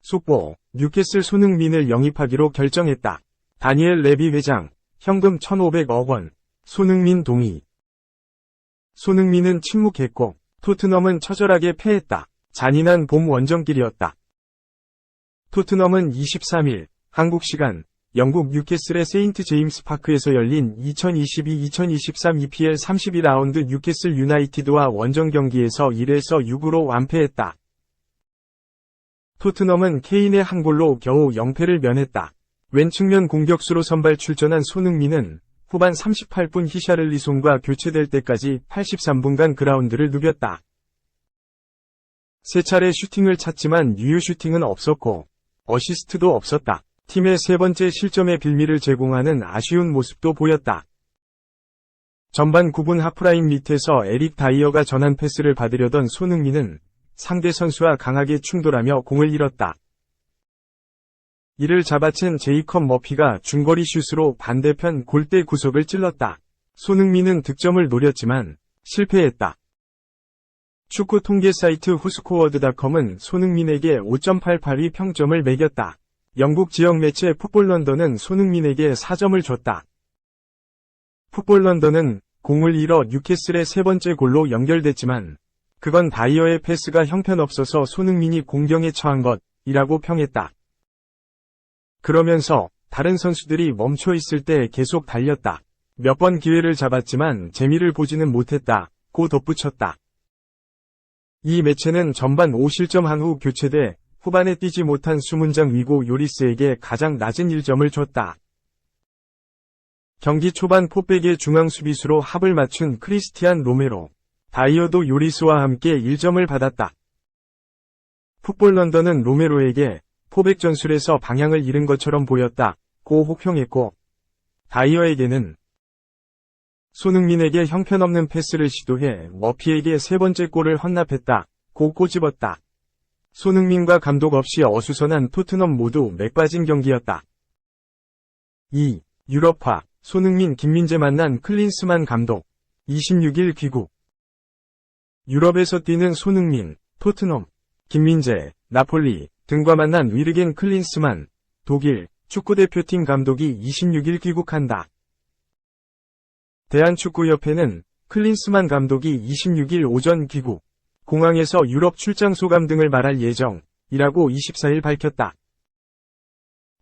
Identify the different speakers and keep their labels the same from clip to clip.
Speaker 1: 속보, 뉴캐슬 손흥민을 영입하기로 결정했다. 다니엘 레비 회장, 현금 1,500억 원, 손흥민 동의. 손흥민은 침묵했고, 토트넘은 처절하게 패했다. 잔인한 봄 원정길이었다. 토트넘은 23일, 한국 시간, 영국 뉴캐슬의 세인트 제임스 파크에서 열린 2022-2023 EPL 32라운드 뉴캐슬 유나이티드와 원정 경기에서 1에서 6으로 완패했다. 토트넘은 케인의 한 골로 겨우 0패를 면했다. 왼 측면 공격수로 선발 출전한 손흥민은 후반 38분 히샤를리송과 교체될 때까지 83분간 그라운드를 누볐다. 세 차례 슈팅을 찼지만 유효 슈팅은 없었고 어시스트도 없었다. 팀의 세 번째 실점의 빌미를 제공하는 아쉬운 모습도 보였다. 전반 9분 하프라인 밑에서 에릭 다이어가 전환 패스를 받으려던 손흥민은 상대 선수와 강하게 충돌하며 공을 잃었다. 이를 잡아챈 제이컵 머피가 중거리 슛으로 반대편 골대 구석을 찔렀다. 손흥민은 득점을 노렸지만 실패했다. 축구 통계 사이트 후스코어드닷컴은 손흥민에게 5.88위 평점을 매겼다. 영국 지역 매체 풋볼 런던은 손흥민에게 4점을 줬다. 풋볼 런던은 공을 잃어 뉴캐슬의 세 번째 골로 연결됐지만 그건 다이어의 패스가 형편없어서 손흥민이 공경에 처한 것이라고 평했다. 그러면서 다른 선수들이 멈춰 있을 때 계속 달렸다. 몇 번 기회를 잡았지만 재미를 보지는 못했다고 덧붙였다. 이 매체는 전반 5실점한 후 교체돼 후반에 뛰지 못한 수문장 위고 요리스에게 가장 낮은 1점을 줬다. 경기 초반 포백의 중앙 수비수로 합을 맞춘 크리스티안 로메로, 다이어도 요리스와 함께 1점을 받았다. 풋볼 런던은 로메로에게 포백 전술에서 방향을 잃은 것처럼 보였다고 혹평했고, 다이어에게는 손흥민에게 형편없는 패스를 시도해 머피에게 세 번째 골을 헌납했다고 꼬집었다. 손흥민과 감독 없이 어수선한 토트넘 모두 맥빠진 경기였다. 2. 유럽파, 손흥민 김민재 만난 클린스만 감독, 26일 귀국. 유럽에서 뛰는 손흥민, 토트넘, 김민재, 나폴리 등과 만난 위르겐 클린스만, 독일 축구대표팀 감독이 26일 귀국한다. 대한축구협회는 클린스만 감독이 26일 오전 귀국, 공항에서 유럽 출장 소감 등을 말할 예정이라고 24일 밝혔다.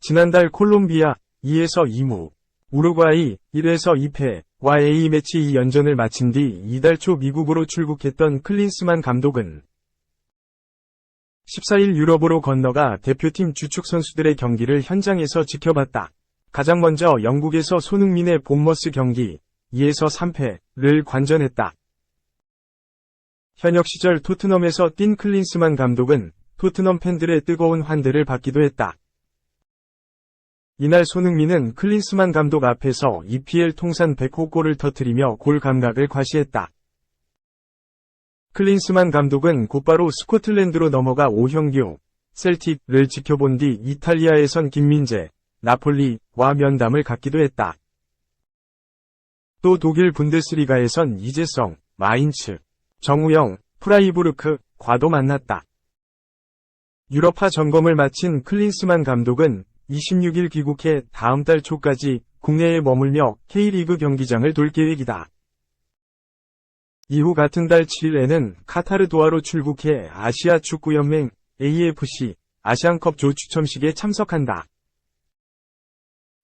Speaker 1: 지난달 콜롬비아 2에서 2무, 우루과이 1에서 2패와 A매치 2연전을 마친 뒤 이달 초 미국으로 출국했던 클린스만 감독은 14일 유럽으로 건너가 대표팀 주축 선수들의 경기를 현장에서 지켜봤다. 가장 먼저 영국에서 손흥민의 본머스 경기 2에서 3패를 관전했다. 현역 시절 토트넘에서 뛴 클린스만 감독은 토트넘 팬들의 뜨거운 환대를 받기도 했다. 이날 손흥민은 클린스만 감독 앞에서 EPL 통산 100호 골을 터뜨리며 골 감각을 과시했다. 클린스만 감독은 곧바로 스코틀랜드로 넘어가 5형교 셀틱을 지켜본 뒤 이탈리아에선 김민재, 나폴리와 면담을 갖기도 했다. 또 독일 분데스리가에선 이재성, 마인츠, 정우영, 프라이부르크과도 만났다. 유럽파 점검을 마친 클린스만 감독은 26일 귀국해 다음 달 초까지 국내에 머물며 K리그 경기장을 돌 계획이다. 이후 같은 달 7일에는 카타르 도하로 출국해 아시아 축구연맹 AFC 아시안컵 조 추첨식에 참석한다.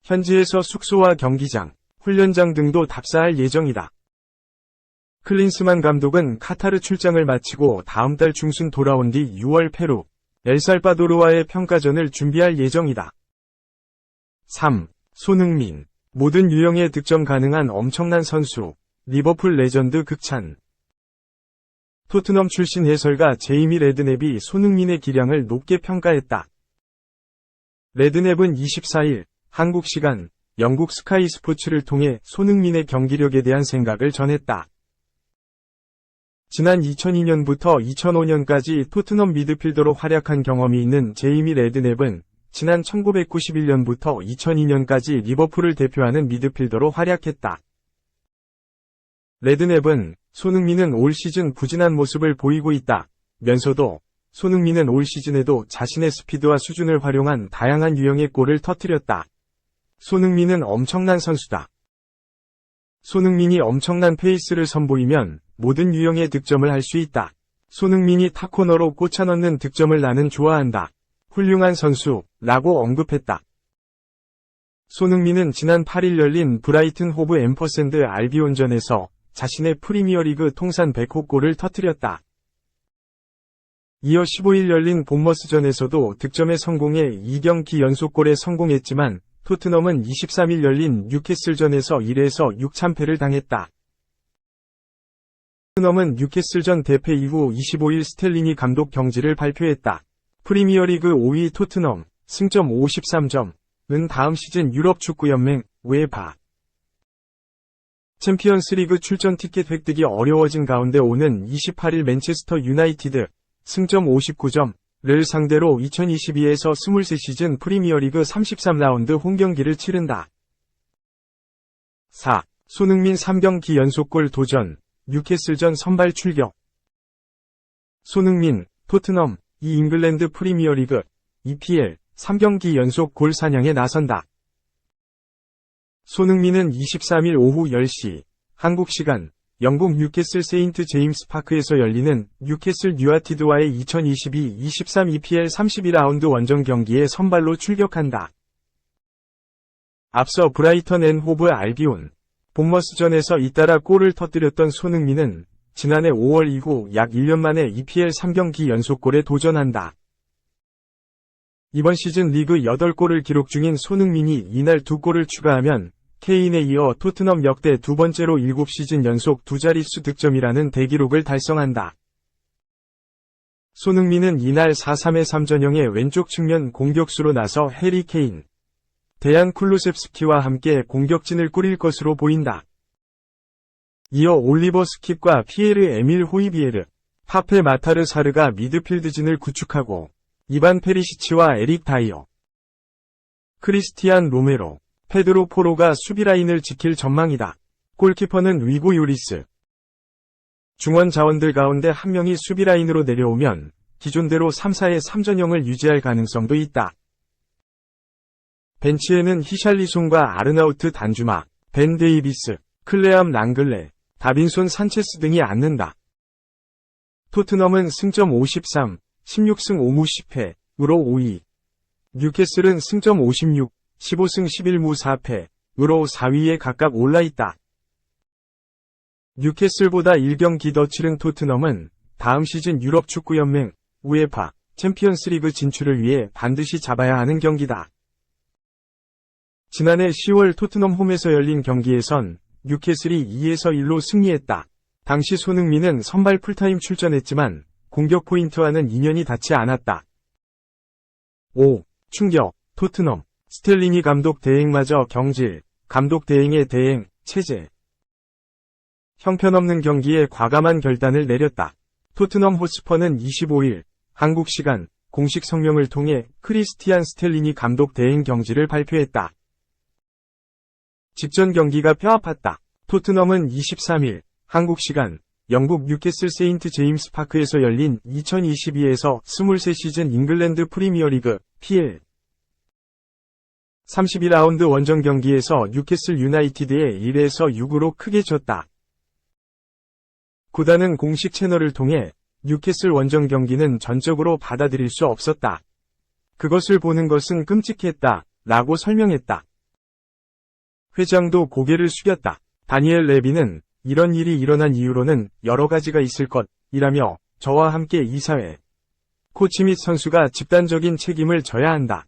Speaker 1: 현지에서 숙소와 경기장, 훈련장 등도 답사할 예정이다. 클린스만 감독은 카타르 출장을 마치고 다음 달 중순 돌아온 뒤 6월 페루, 엘살바도르와의 평가전을 준비할 예정이다. 3. 손흥민. 모든 유형에 득점 가능한 엄청난 선수. 리버풀 레전드 극찬. 토트넘 출신 해설가 제이미 레드냅이 손흥민의 기량을 높게 평가했다. 레드냅은 24일 한국 시간 영국 스카이 스포츠를 통해 손흥민의 경기력에 대한 생각을 전했다. 지난 2002년부터 2005년까지 토트넘 미드필더로 활약한 경험이 있는 제이미 레드냅은 지난 1991년부터 2002년까지 리버풀을 대표하는 미드필더로 활약했다. 레드냅은 손흥민은 올 시즌 부진한 모습을 보이고 있다. 면서도 손흥민은 올 시즌에도 자신의 스피드와 수준을 활용한 다양한 유형의 골을 터뜨렸다. 손흥민은 엄청난 선수다. 손흥민이 엄청난 페이스를 선보이면 모든 유형의 득점을 할 수 있다. 손흥민이 탑코너로 꽂아 넣는 득점을 나는 좋아한다. 훌륭한 선수, 라고 언급했다. 손흥민은 지난 8일 열린 브라이튼 호브 앰퍼샌드 알비온전에서 자신의 프리미어리그 통산 100호 골을 터뜨렸다. 이어 15일 열린 본머스전에서도 득점에 성공해 2경기 연속골에 성공했지만 토트넘은 23일 열린 뉴캐슬전에서 1에서 6참패를 당했다. 토트넘은 뉴캐슬전 대패 이후 25일 스텔리니 감독 경질을 발표했다. 프리미어리그 5위 토트넘, 승점 53점은 다음 시즌 유럽축구연맹, 우에파 챔피언스리그 출전 티켓 획득이 어려워진 가운데 오는 28일 맨체스터 유나이티드, 승점 59점을 상대로 2022에서 23시즌 프리미어리그 33라운드 홈경기를 치른다. 4. 손흥민 3경기 연속골 도전, 뉴캐슬전 선발 출격. 손흥민, 토트넘, 이 잉글랜드 프리미어리그, EPL, 3경기 연속 골 사냥에 나선다. 손흥민은 23일 오후 10시, 한국 시간, 영국 뉴캐슬 세인트 제임스 파크에서 열리는 뉴캐슬 유나이티드와의 2022-23 EPL 32라운드 원정 경기에 선발로 출격한다. 앞서 브라이턴 앤 호브 알비온, 본머스전에서 잇따라 골을 터뜨렸던 손흥민은 지난해 5월 이후 약 1년 만에 EPL 3경기 연속골에 도전한다. 이번 시즌 리그 8골을 기록 중인 손흥민이 이날 2골을 추가하면 케인에 이어 토트넘 역대 두 번째로 7시즌 연속 두 자릿수 득점이라는 대기록을 달성한다. 손흥민은 이날 4-3-3 전형의 왼쪽 측면 공격수로 나서 해리 케인, 데얀 쿨루셉스키와 함께 공격진을 꾸릴 것으로 보인다. 이어 올리버 스킵과 피에르 에밀 호이비에르, 파페 마타르 사르가 미드필드진을 구축하고 이반 페리시치와 에릭 다이어, 크리스티안 로메로, 페드로 포로가 수비라인을 지킬 전망이다. 골키퍼는 위고 요리스. 중원 자원들 가운데 한 명이 수비라인으로 내려오면 기존대로 3-4-3 전형을 유지할 가능성도 있다. 벤치에는 히샬리송과 아르나우트 단주마, 벤 데이비스, 클레암 랑글레, 다빈손 산체스 등이 앉는다. 토트넘은 승점 53, 16승 5무 10패으로 5위. 뉴캐슬은 승점 56, 15승 11무 4패으로 4위에 각각 올라있다. 뉴캐슬보다 1경기 더 치른 토트넘은 다음 시즌 유럽축구연맹, 우에파, 챔피언스리그 진출을 위해 반드시 잡아야 하는 경기다. 지난해 10월 토트넘 홈에서 열린 경기에선 뉴캐슬이 2-1로 승리했다. 당시 손흥민은 선발 풀타임 출전했지만 공격 포인트와는 인연이 닿지 않았다. 5. 충격, 토트넘. 스텔리니 감독 대행마저 경질, 감독 대행의 대행, 체제. 형편없는 경기에 과감한 결단을 내렸다. 토트넘 호스퍼는 25일, 한국 시간, 공식 성명을 통해 크리스티안 스텔리니 감독 대행 경질을 발표했다. 직전 경기가 뼈아팠다. 토트넘은 23일, 한국 시간, 영국 뉴캐슬 세인트 제임스 파크에서 열린 2022에서 23시즌 잉글랜드 프리미어리그, PL 32라운드 원정 경기에서 뉴캐슬 유나이티드에 1에서 6으로 크게 졌다. 구단은 공식 채널을 통해 뉴캐슬 원정 경기는 전적으로 받아들일 수 없었다. 그것을 보는 것은 끔찍했다, 라고 설명했다. 회장도 고개를 숙였다. 다니엘 레비는 이런 일이 일어난 이유로는 여러 가지가 있을 것이라며 저와 함께 이사회, 코치 및 선수가 집단적인 책임을 져야 한다.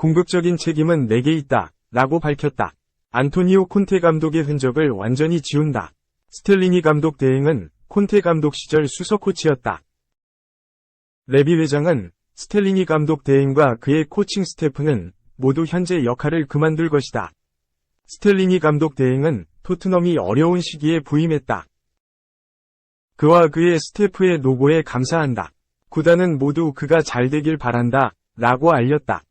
Speaker 1: 궁극적인 책임은 내게 있다, 라고 밝혔다. 안토니오 콘테 감독의 흔적을 완전히 지운다. 스텔리니 감독 대행은 콘테 감독 시절 수석 코치였다. 레비 회장은 스텔리니 감독 대행과 그의 코칭 스태프는 모두 현재 역할을 그만둘 것이다. 스텔리니 감독 대행은 토트넘이 어려운 시기에 부임했다. 그와 그의 스태프의 노고에 감사한다. 구단은 모두 그가 잘 되길 바란다, 라고 알렸다.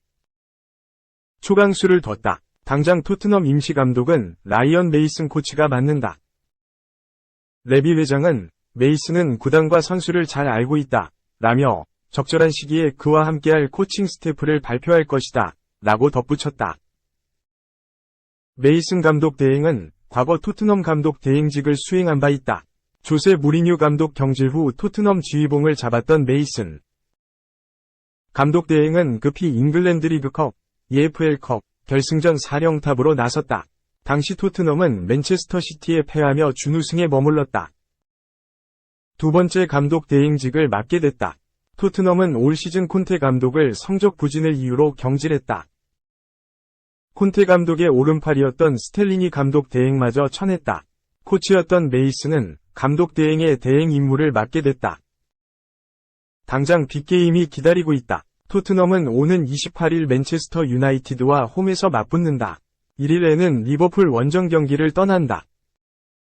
Speaker 1: 초강수를 뒀다. 당장 토트넘 임시 감독은 라이언 메이슨 코치가 맡는다. 레비 회장은 메이슨은 구단과 선수를 잘 알고 있다. 라며 적절한 시기에 그와 함께할 코칭 스태프를 발표할 것이다. 라고 덧붙였다. 메이슨 감독 대행은 과거 토트넘 감독 대행직을 수행한 바 있다. 조세 무리뉴 감독 경질 후 토트넘 지휘봉을 잡았던 메이슨 감독 대행은 급히 잉글랜드 리그컵, EFL컵 결승전 4연탑으로 나섰다. 당시 토트넘은 맨체스터 시티에 패하며 준우승에 머물렀다. 두 번째 감독 대행직을 맡게 됐다. 토트넘은 올 시즌 콘테 감독을 성적 부진을 이유로 경질했다. 콘테 감독의 오른팔이었던 스텔리니 감독 대행마저 쳐냈다. 코치였던 메이슨은 감독 대행의 대행 임무를 맡게 됐다. 당장 빅게임이 기다리고 있다. 토트넘은 오는 28일 맨체스터 유나이티드와 홈에서 맞붙는다. 1일에는 리버풀 원정 경기를 떠난다.